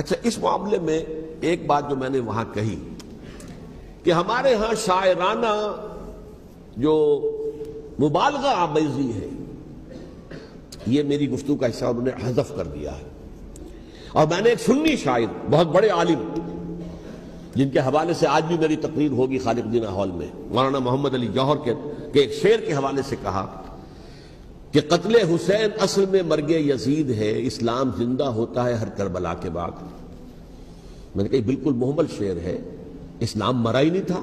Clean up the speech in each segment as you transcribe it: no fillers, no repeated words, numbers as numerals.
اچھا، اس معاملے میں ایک بات جو میں نے وہاں کہی کہ ہمارے ہاں شاعرانہ جو مبالغہ آمیزی ہے، یہ میری گفتگو کا حصہ انہوں نے حذف کر دیا ہے. اور میں نے ایک سنی شاعر، بہت بڑے عالم، جن کے حوالے سے آج بھی میری تقریر ہوگی خالق جناح ہال میں، مولانا محمد علی جوہر کے ایک شعر کے حوالے سے کہا کہ قتل حسین اصل میں مرگ یزید ہے، اسلام زندہ ہوتا ہے ہر کربلا کے بعد. میں نے کہا بالکل محمل شعر ہے، اسلام مرا ہی نہیں تھا،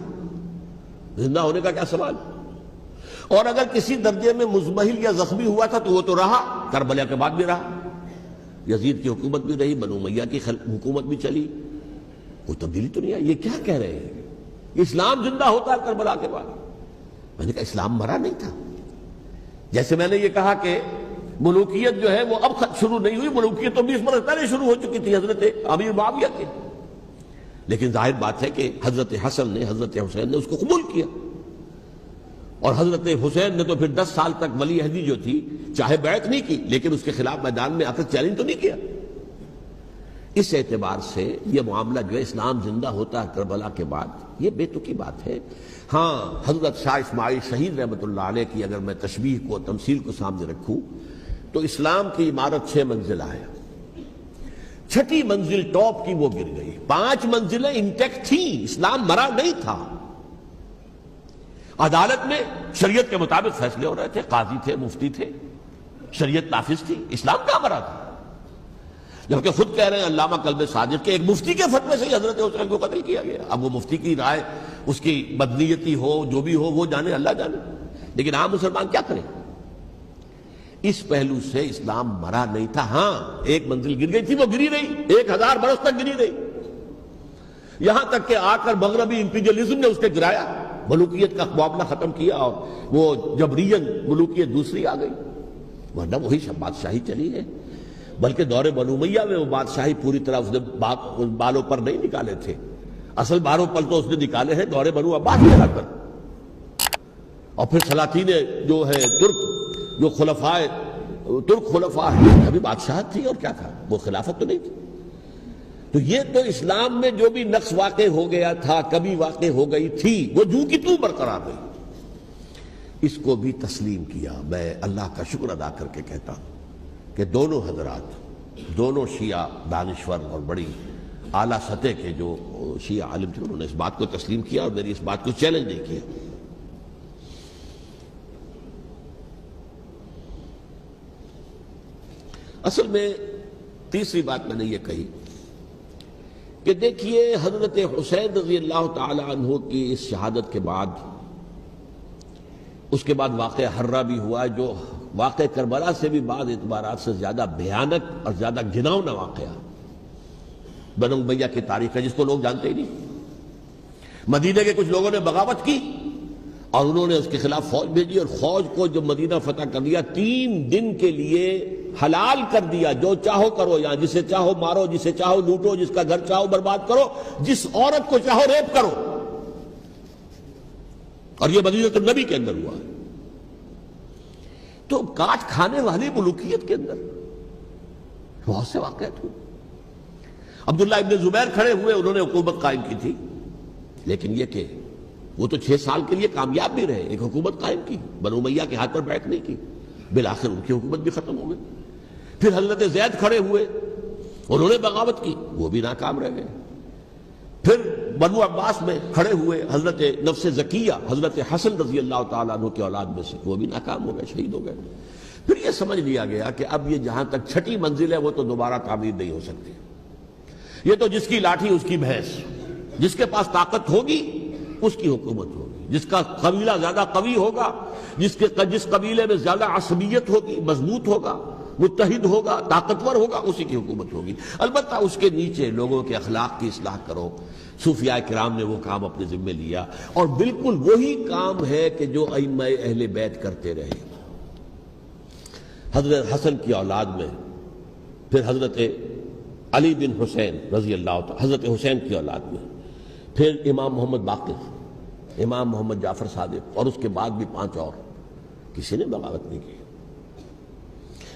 زندہ ہونے کا کیا سوال. اور اگر کسی درجے میں مزمحل یا زخمی ہوا تھا تو وہ تو رہا، کربلا کے بعد بھی رہا، یزید کی حکومت بھی رہی، بنو امیہ کی حکومت بھی چلی، کوئی تبدیلی تو نہیں آئی. یہ کیا کہہ رہے ہیں؟ اسلام زندہ ہوتا ہے کربلا کے بعد. میں نے کہا اسلام مرا نہیں تھا. جیسے میں نے یہ کہا کہ ملوکیت جو ہے وہ اب شروع نہیں ہوئی، ملوکیت تو 20 برس پہلے شروع ہو چکی تھی حضرت امیر معاویہ کے. لیکن ظاہر بات ہے کہ حضرت حسن نے، حضرت حسین نے اس کو قبول کیا، اور حضرت حسین نے تو پھر 10 سال تک ولی عہدی جو تھی چاہے بیعت نہیں کی، لیکن اس کے خلاف میدان میں آ کر چیلنج تو نہیں کیا. اس اعتبار سے یہ معاملہ جو ہے اسلام زندہ ہوتا ہے کربلا کے بعد، یہ بے تکی بات ہے. ہاں، حضرت شاہ اسماعیل شہید رحمۃ اللہ علیہ کی اگر میں تشبیہ کو، تمثیل کو سامنے رکھوں تو اسلام کی عمارت 6 منزلہ ہے، 6ٹھی منزل ٹاپ کی وہ گر گئی، 5 منزلیں انٹیکٹ تھیں، اسلام مرا نہیں تھا. عدالت میں شریعت کے مطابق فیصلے ہو رہے تھے، قاضی تھے، مفتی تھے، شریعت نافذ تھی، اسلام کہاں مرا تھا. جبکہ خود کہہ رہے ہیں علامہ کلب صادق کے ایک مفتی کے فتوے سے ہی حضرت حسین کو قتل کیا گیا. اب وہ مفتی کی رائے، اس کی بدنیتی ہو، جو بھی ہو، وہ جانے، اللہ جانے. لیکن عام مسلمان کیا کریں؟ اس پہلو سے اسلام مرا نہیں تھا. ہاں، ایک منزل گر گئی تھی، وہ گری رہی، 1000 برس تک گری رہی، یہاں تک کہ آ کر مغربی امپیریلزم نے اس کے گرایا، ملوکیت کا معاملہ ختم کیا، اور وہ جبرین ملوکیت دوسری آ گئی. ورنہ وہی سب بادشاہی چلی ہے. بلکہ دور بنو امیہ میں وہ بادشاہی پوری طرح اس نے بالوں پر نہیں نکالے تھے، اصل باروں پل تو اس نے نکالے ہیں دور بنو عباس میں آ کر. اور پھر سلاطین جو ہے ترک، جو ترک خلفاء ہیں، ابھی بادشاہت تھی اور کیا تھا، وہ خلافت تو نہیں تھی. تو یہ تو اسلام میں جو بھی نقص واقع ہو گیا تھا، کمی واقع ہو گئی تھی، وہ جو کی تو برقرار رہی. اس کو بھی تسلیم کیا. میں اللہ کا شکر ادا کر کے کہتا ہوں کہ دونوں حضرات، دونوں شیعہ دانشور اور بڑی اعلیٰ سطح کے جو شیعہ عالم تھے، انہوں نے اس بات کو تسلیم کیا اور میری اس بات کو چیلنج نہیں کیا. اصل میں تیسری بات میں نے یہ کہی کہ دیکھیے حضرت حسین رضی اللہ تعالی عنہ کی اس شہادت کے بعد، اس کے بعد واقعہ حرہ بھی ہوا، جو واقعہ کربلا سے بھی بعض اعتبارات سے زیادہ بھیانک اور زیادہ گھناؤنا واقعہ بنو امیہ کی تاریخ ہے، جس کو لوگ جانتے ہی نہیں. مدینہ کے کچھ لوگوں نے بغاوت کی اور انہوں نے اس کے خلاف فوج بھیجی، اور فوج کو جب مدینہ فتح کر دیا، 3 دن کے لیے حلال کر دیا، جو چاہو کرو، یہاں جسے چاہو مارو، جسے چاہو لوٹو، جس کا گھر چاہو برباد کرو، جس عورت کو چاہو ریپ کرو. اور یہ مدینہ النبی کے اندر ہوا. تو کاٹ کھانے والی ملوکیت کے اندر بہت سے واقعات ہوئے. عبداللہ ابن زبیر کھڑے ہوئے، انہوں نے حکومت قائم کی تھی، لیکن یہ کہ وہ تو 6 سال کے لیے کامیاب بھی رہے، ایک حکومت قائم کی، بنو امیہ کے ہاتھ پر بیعت نہیں کی، بالآخر ان کی حکومت بھی ختم ہو گئی. پھر حضرت زید کھڑے ہوئے، انہوں نے بغاوت کی، وہ بھی ناکام رہ گئے. پھر بنو عباس میں کھڑے ہوئے حضرت نفس زکیہ، حضرت حسن رضی اللہ تعالیٰ عنہ کی اولاد میں سے، وہ بھی ناکام ہو گئے، شہید ہو گئے. پھر یہ سمجھ لیا گیا کہ اب یہ جہاں تک 6ٹھی منزل ہے وہ تو دوبارہ تعمیر نہیں ہو سکتی. یہ تو جس کی لاٹھی اس کی بھینس، جس کے پاس طاقت ہوگی اس کی حکومت ہوگی، جس کا قبیلہ زیادہ قوی ہوگا، جس قبیلے میں زیادہ عصبیت ہوگی، مضبوط ہوگا، متحد ہوگا، طاقتور ہوگا، اسی کی حکومت ہوگی. البتہ اس کے نیچے لوگوں کے اخلاق کی اصلاح کرو. صوفیاء کرام نے وہ کام اپنے ذمہ لیا، اور بالکل وہی کام ہے کہ جو ائمہ اہل بیت کرتے رہے. حضرت حسن کی اولاد میں پھر حضرت علی بن حسین رضی اللہ تعالی، حضرت حسین کی اولاد میں پھر امام محمد باقر، امام محمد جعفر صادق، اور اس کے بعد بھی 5 اور. کسی نے بغاوت نہیں کی.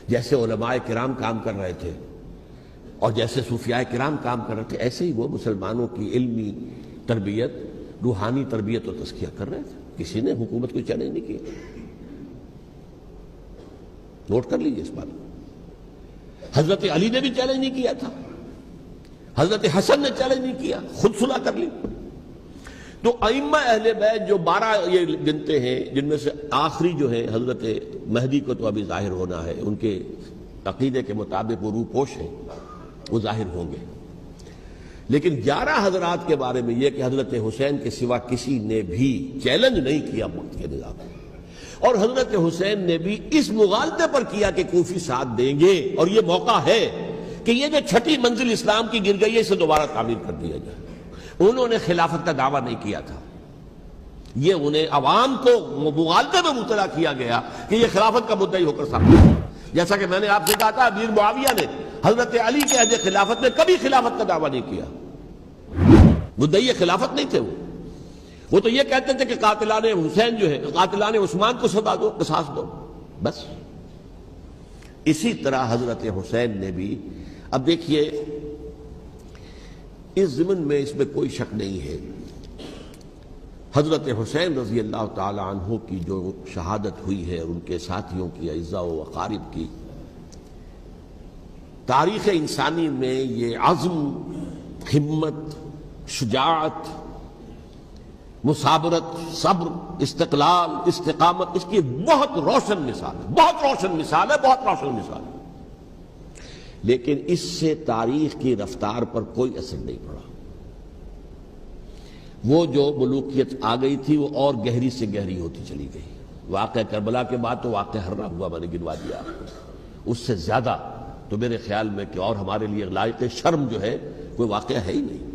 جیسے علماء کرام کام کر رہے تھے، اور جیسے صوفیاء کرام کام کر رہے تھے ایسے ہی وہ مسلمانوں کی علمی تربیت، روحانی تربیت و تزکیہ کر رہے تھے. کسی نے حکومت کو چیلنج نہیں کیا. نوٹ کر لیجیے اس بات کو. حضرت علی نے بھی چیلنج نہیں کیا تھا، حضرت حسن نے چیلنج نہیں کیا، خود صلح کر لی. تو ائمہ اہل بیت جو 12 یہ گنتے ہیں، جن میں سے آخری جو ہے حضرت مہدی کو تو ابھی ظاہر ہونا ہے، ان کے عقیدے کے مطابق وہ روح پوش ہیں، وہ ظاہر ہوں گے. لیکن 11 حضرات کے بارے میں یہ کہ حضرت حسین کے سوا کسی نے بھی چیلنج نہیں کیا وقت کے نظام میں. اور حضرت حسین نے بھی اس مغالطے پر کیا کہ کوفی ساتھ دیں گے، اور یہ موقع ہے کہ یہ جو 6ٹھی منزل اسلام کی گر گئی ہے اسے دوبارہ تعمیر کر دیا جائے. انہوں نے خلافت کا دعویٰ نہیں کیا تھا، یہ انہیں عوام کو مغالطے میں مبتلا کیا گیا کہ یہ خلافت کا مدعی ہو کر سامنے آیا. جیسا کہ میں نے آپ سے کہا تھا، امیر معاویہ نے حضرت علی کے عہد خلافت میں کبھی خلافت کا دعویٰ نہیں کیا. مدعی خلافت نہیں تھے وہ تو یہ کہتے تھے کہ قاتلان حسین جو ہے، قاتلان عثمان کو سزا دو، قصاص دو، بس. اسی طرح حضرت حسین نے بھی. اب دیکھیے اس ضمن میں اس میں کوئی شک نہیں ہے، حضرت حسین رضی اللہ تعالی عنہ کی جو شہادت ہوئی ہے اور ان کے ساتھیوں کی، اعزاء و اقارب کی، تاریخ انسانی میں یہ عزم، ہمت، شجاعت، مثابرت، صبر، استقلال، استقامت، اس کی بہت روشن مثال ہے، بہت روشن مثال ہے، بہت روشن مثال ہے. لیکن اس سے تاریخ کی رفتار پر کوئی اثر نہیں پڑا. وہ جو ملوکیت آ گئی تھی وہ اور گہری سے گہری ہوتی چلی گئی. واقعہ کربلا کے بعد تو واقعہ ہررا ہوا، میں نے گنوا دیا آپ کو. اس سے زیادہ تو میرے خیال میں کہ اور ہمارے لیے لائق شرم جو ہے کوئی واقعہ ہے ہی نہیں.